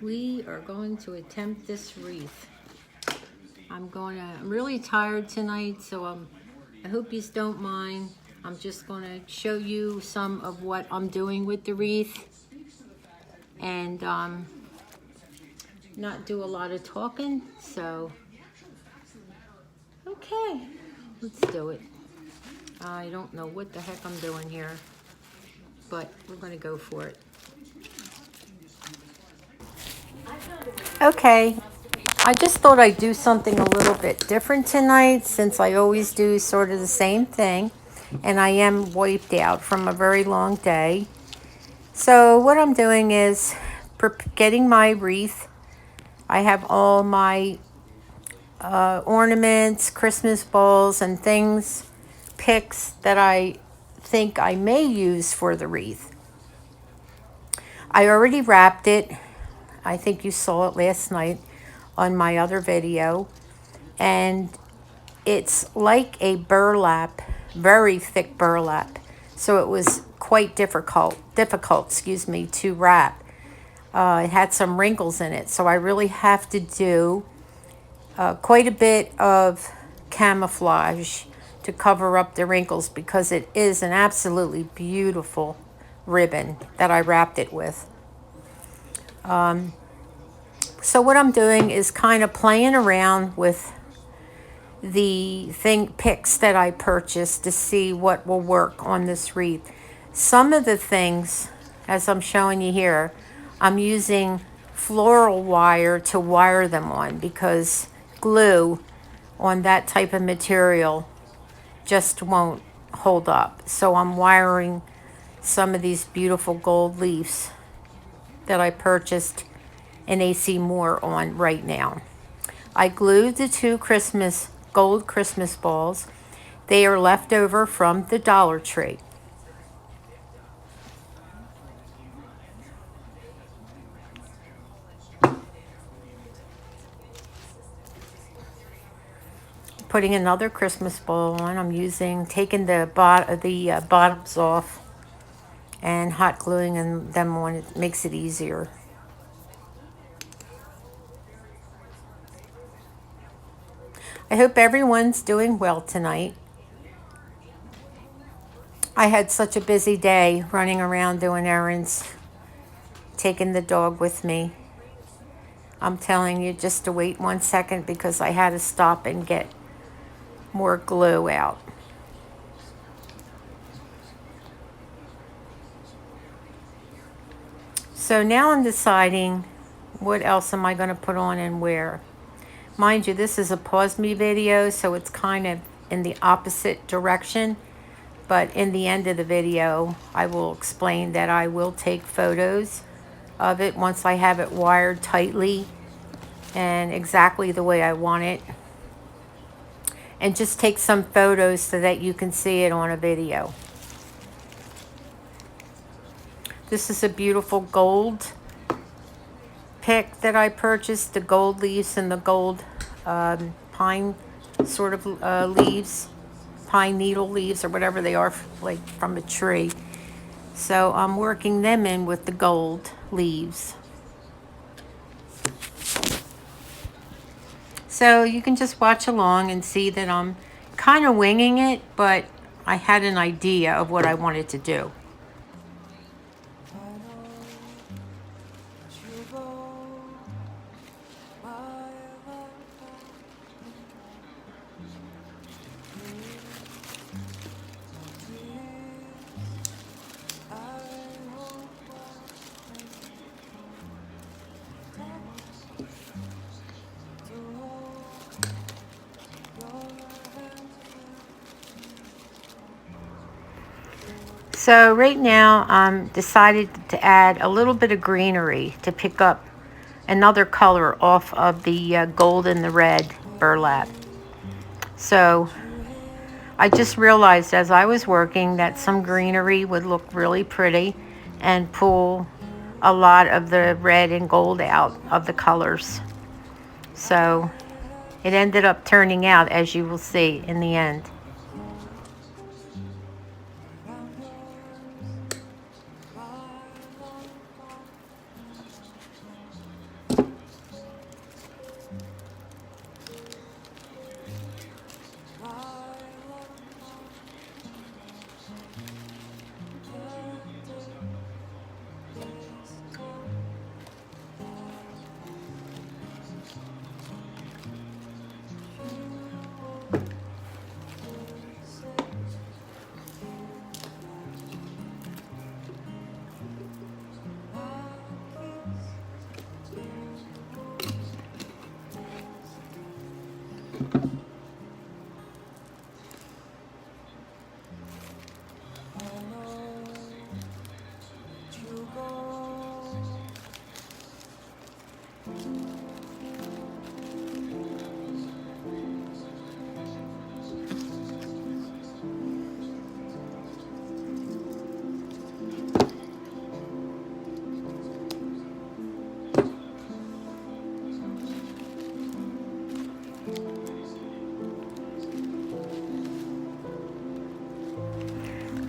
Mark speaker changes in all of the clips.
Speaker 1: we are going to attempt this wreath. I'm really tired tonight, so I hope you don't mind. I'm just going to show you some of what I'm doing with the wreath and not do a lot of talking. So, okay, let's do it. I don't know what the heck I'm doing here, but we're going to go for it. Okay, I just thought I'd do something a little bit different tonight since I always do sort of the same thing, and I am wiped out from a very long day. So what I'm doing is getting my wreath. I have all my ornaments, Christmas balls, and things, picks that I think I may use for the wreath. I already wrapped it. I think you saw it last night on my other video. And it's like a burlap, very thick burlap. So it was quite difficult, to wrap. It had some wrinkles in it. So I really have to do quite a bit of camouflage to cover up the wrinkles because it is an absolutely beautiful ribbon that I wrapped it with. So what I'm doing is kind of playing around with the picks that I purchased to see what will work on this wreath. Some of the things, as I'm showing you here, I'm using floral wire to wire them on because glue on that type of material just won't hold up. So I'm wiring some of these beautiful gold leaves that I purchased in AC Moore on right now. I glued the two gold Christmas balls. They are left over from the Dollar Tree. Putting another Christmas ball on. I'm taking the bottoms off and hot gluing them on. It makes it easier. I hope everyone's doing well tonight. I had such a busy day running around doing errands, taking the dog with me. I'm telling you just to wait 1 second because I had to stop and get more glue out. So now I'm deciding what else am I going to put on and where. Mind you, this is a pause me video, so it's kind of in the opposite direction. But in the end of the video, I will explain that I will take photos of it once I have it wired tightly and exactly the way I want it. And just take some photos so that you can see it on a video. This is a beautiful gold pick that I purchased, the gold leaves and the gold pine sort of leaves, pine needle leaves or whatever they are, like from a tree. So I'm working them in with the gold leaves. So you can just watch along and see that I'm kind of winging it, but I had an idea of what I wanted to do. So right now I'm decided to add a little bit of greenery to pick up another color off of the gold and the red burlap. So I just realized as I was working that some greenery would look really pretty and pull a lot of the red and gold out of the colors. So it ended up turning out as you will see in the end.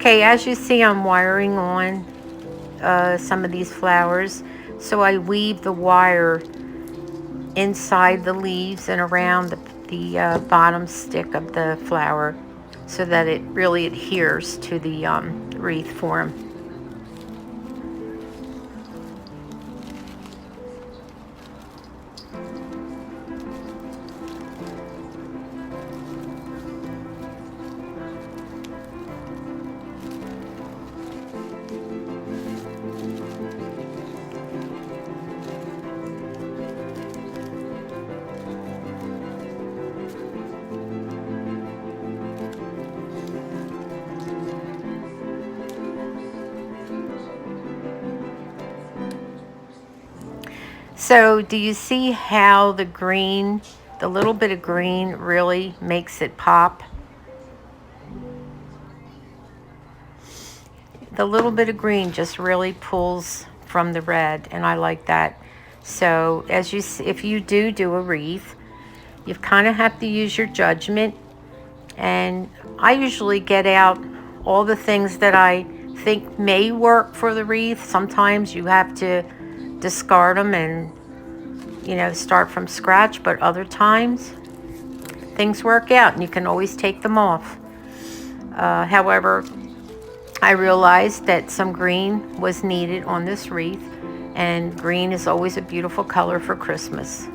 Speaker 1: Okay, as you see, I'm wiring on some of these flowers. So I weave the wire inside the leaves and around the bottom stick of the flower so that it really adheres to the wreath form. So do you see how the green, the little bit of green really makes it pop? The little bit of green just really pulls from the red, and I like that. So as you see, if you do a wreath, you kind of have to use your judgment. And I usually get out all the things that I think may work for the wreath. Sometimes you have to discard them and, you know, start from scratch, but other times things work out and you can always take them off. However, I realized that some green was needed on this wreath, and green is always a beautiful color for Christmas.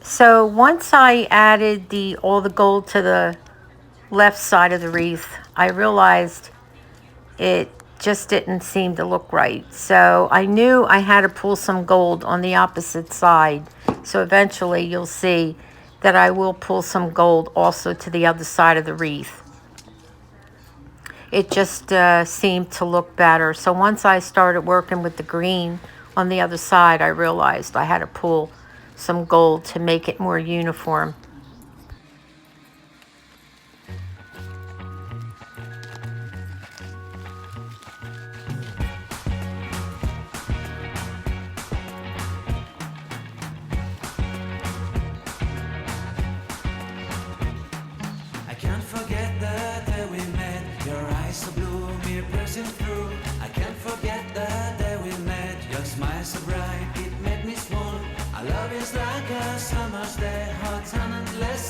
Speaker 1: So once I added all the gold to the left side of the wreath, I realized it just didn't seem to look right. So I knew I had to pull some gold on the opposite side. So eventually you'll see that I will pull some gold also to the other side of the wreath. It just seemed to look better. So once I started working with the green on the other side, I realized I had to pull some gold to make it more uniform.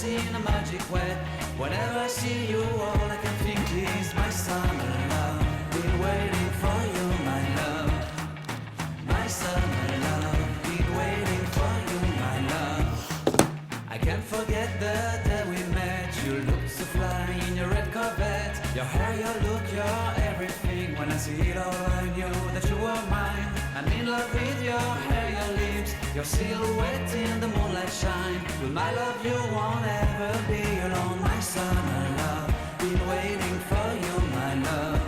Speaker 2: in a magic way. Whenever I see you, all I can think is my summer love. Been waiting for you, my love. My summer love. Been waiting for you, my love. I can't forget the day we met. You looked so fly in your red Corvette. Your hair, your look, your everything. When I see it all, I knew that you were mine. I'm in love with your hair, your lips, your silhouette in the moonlight shine. With my love you won't ever be alone. My summer love, been waiting for you, my love.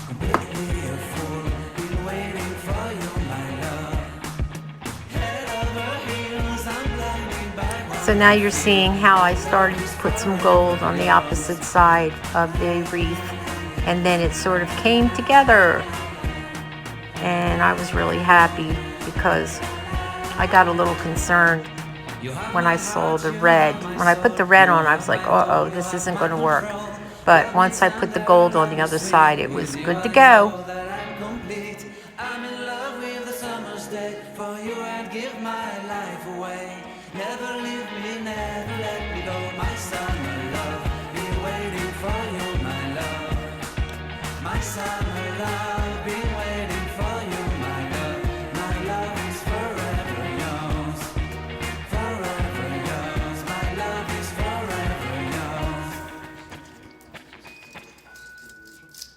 Speaker 2: Completely a fool, been waiting for you, my love. Head over heels, I'm blinded by one.
Speaker 1: So now you're seeing how I started to put some gold on the opposite side of the wreath, and then it sort of came together. And I was really happy because I got a little concerned when I saw the red. When I put the red on, I was like, uh-oh, this isn't going to work. But once I put the gold on the other side, it was good to go.
Speaker 2: I'm in love with the summer's day. For you I'd give my life away. Never leave me, never let me go. My summer love, been waiting for you, my love. My summer love, been waiting for you, my love. My love is forever yours. Forever yours. My love is forever yours.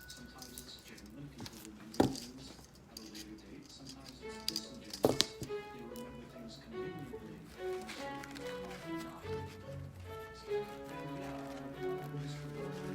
Speaker 3: Sometimes it's genuine. People remember things at a later date. Sometimes it's disingenuous. They remember things conveniently. And not. And yeah, Mr. Burns,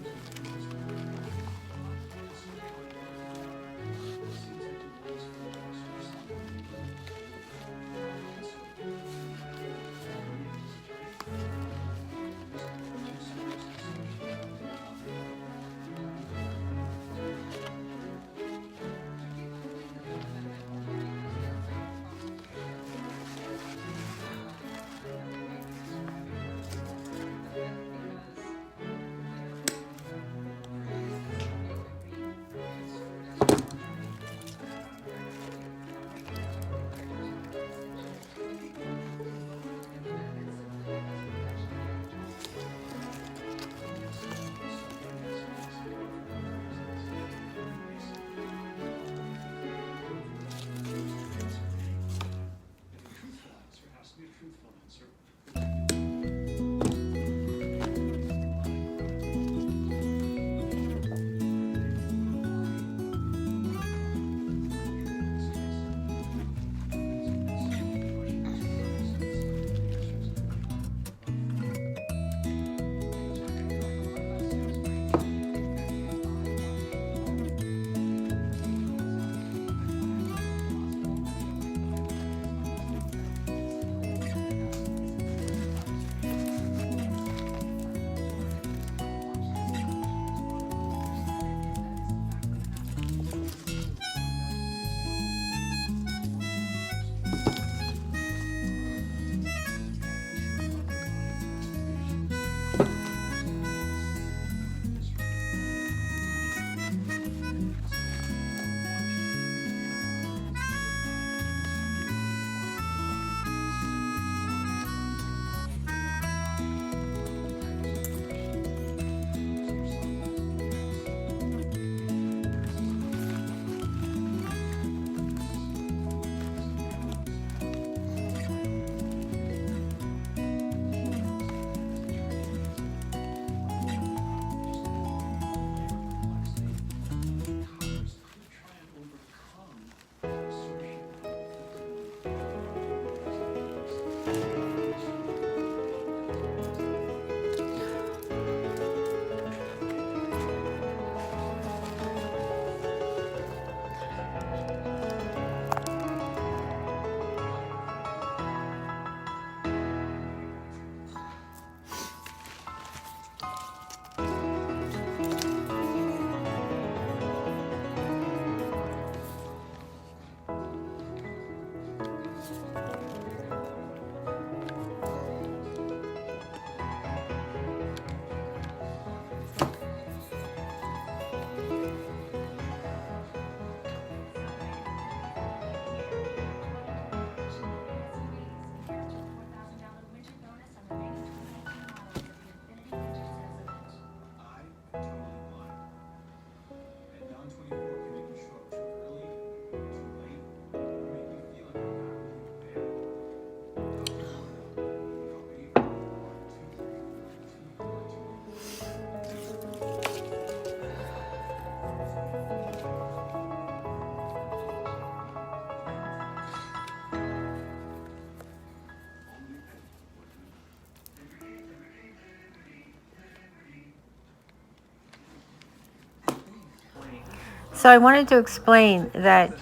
Speaker 1: So I wanted to explain that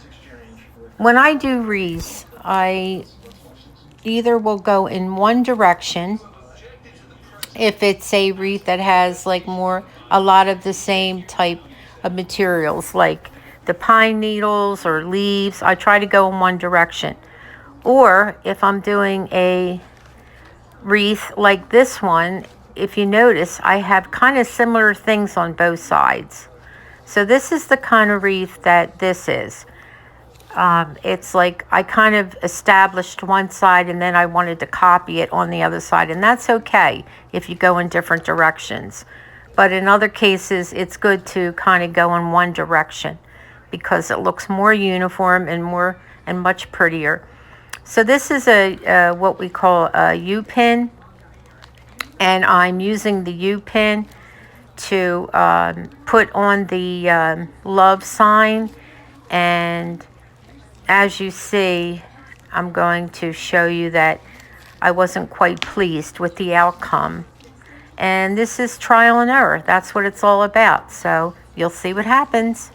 Speaker 1: when I do wreaths, I either will go in one direction if it's a wreath that has like a lot of the same type of materials, like the pine needles or leaves. I try to go in one direction. Or if I'm doing a wreath like this one, if you notice, I have kind of similar things on both sides. So this is the kind of wreath that this is. It's like I kind of established one side and then I wanted to copy it on the other side. And that's okay if you go in different directions. But in other cases, it's good to kind of go in one direction because it looks more uniform and much prettier. So this is a what we call a U-pin. And I'm using the U-pin to put on the love sign. And as you see, I'm going to show you that I wasn't quite pleased with the outcome. And this is trial and error. That's what it's all about. So you'll see what happens.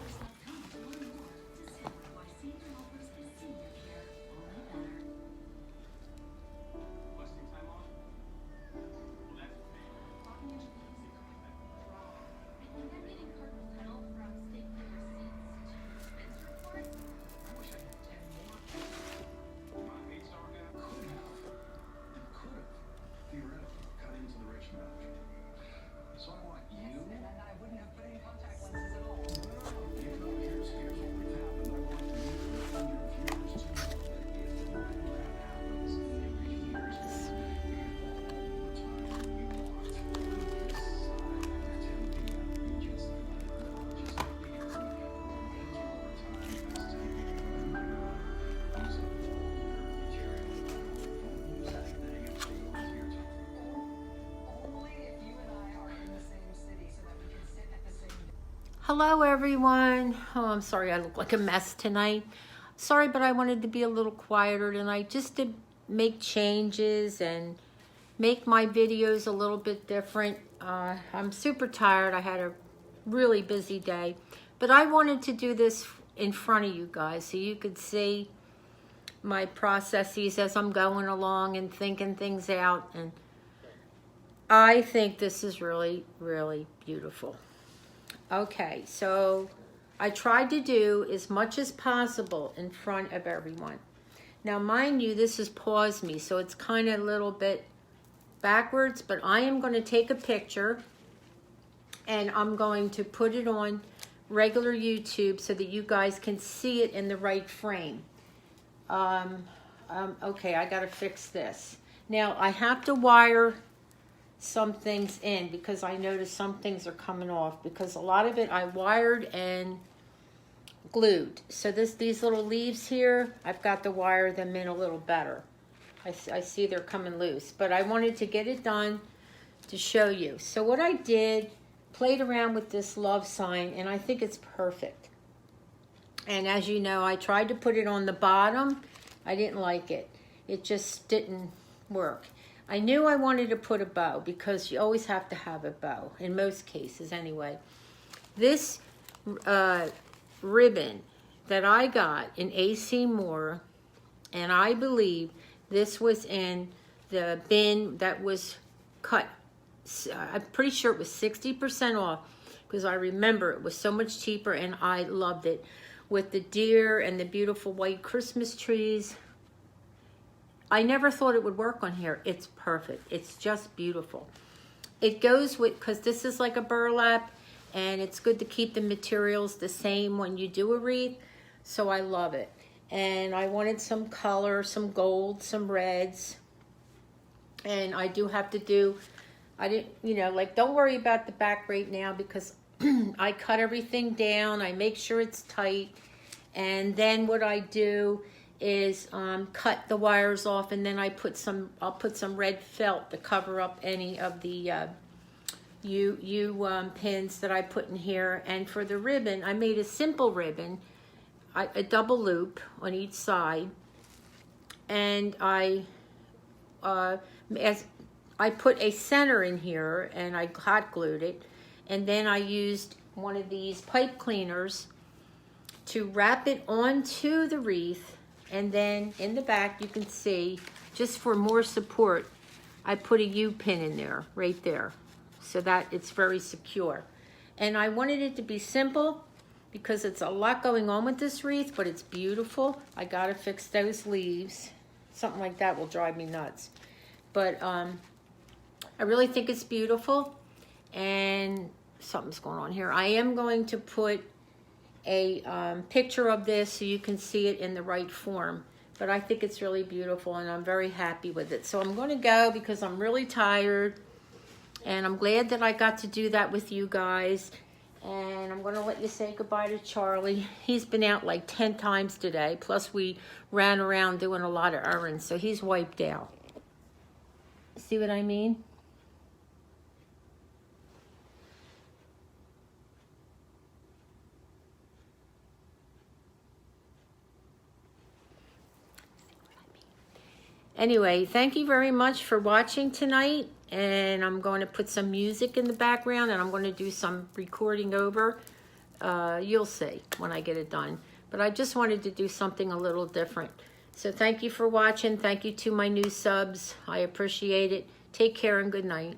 Speaker 1: Hello everyone. Oh, I'm sorry I look like a mess tonight. Sorry, but I wanted to be a little quieter tonight just to make changes and make my videos a little bit different. I'm super tired. I had a really busy day, but I wanted to do this in front of you guys so you could see my processes as I'm going along and thinking things out. And I think this is really, really beautiful. Okay, so I tried to do as much as possible in front of everyone. Now, mind you, this is pause me, so it's kind of a little bit backwards, but I am going to take a picture and I'm going to put it on regular YouTube so that you guys can see it in the right frame. Okay, I got to fix this. Now, I have to wire some things in because I noticed some things are coming off because a lot of it I wired and glued. So these little leaves here, I've got to wire them in a little better. I see they're coming loose, but I wanted to get it done to show you. So what I did, played around with this love sign, and I think it's perfect. And as you know, I tried to put it on the bottom. I didn't like it. It just didn't work. I knew I wanted to put a bow because you always have to have a bow, in most cases anyway. This ribbon that I got in AC Moore, and I believe this was in the bin that was cut. I'm pretty sure it was 60% off because I remember it was so much cheaper and I loved it. With the deer and the beautiful white Christmas trees. I never thought it would work on here. It's perfect. It's just beautiful. It goes with, because this is like a burlap, and it's good to keep the materials the same when you do a wreath, so I love it. And I wanted some color, some gold, some reds, and I do have to do, I didn't, you know, like, don't worry about the back right now because I cut everything down, I make sure it's tight, and then what I do is cut the wires off, and then I'll put some red felt to cover up any of the pins that I put in here. And for the ribbon, I made a simple ribbon, a double loop on each side, and I put a center in here, and I hot glued it, and then I used one of these pipe cleaners to wrap it onto the wreath, and then in the back you can see, just for more support, I put a U-pin in there, right there, so that it's very secure. And I wanted it to be simple because it's a lot going on with this wreath, but it's beautiful. I gotta fix those leaves. Something like that will drive me nuts. But I really think it's beautiful, and something's going on here. I am going to put a picture of this so you can see it in the right form. But I think it's really beautiful, and I'm very happy with it. So I'm going to go because I'm really tired, and I'm glad that I got to do that with you guys. And I'm going to let you say goodbye to Charlie. He's been out like 10 times today, plus we ran around doing a lot of errands, so he's wiped out. See what I mean? Anyway, thank you very much for watching tonight, and I'm going to put some music in the background, and I'm going to do some recording over. You'll see when I get it done. But I just wanted to do something a little different. So thank you for watching. Thank you to my new subs. I appreciate it. Take care and good night.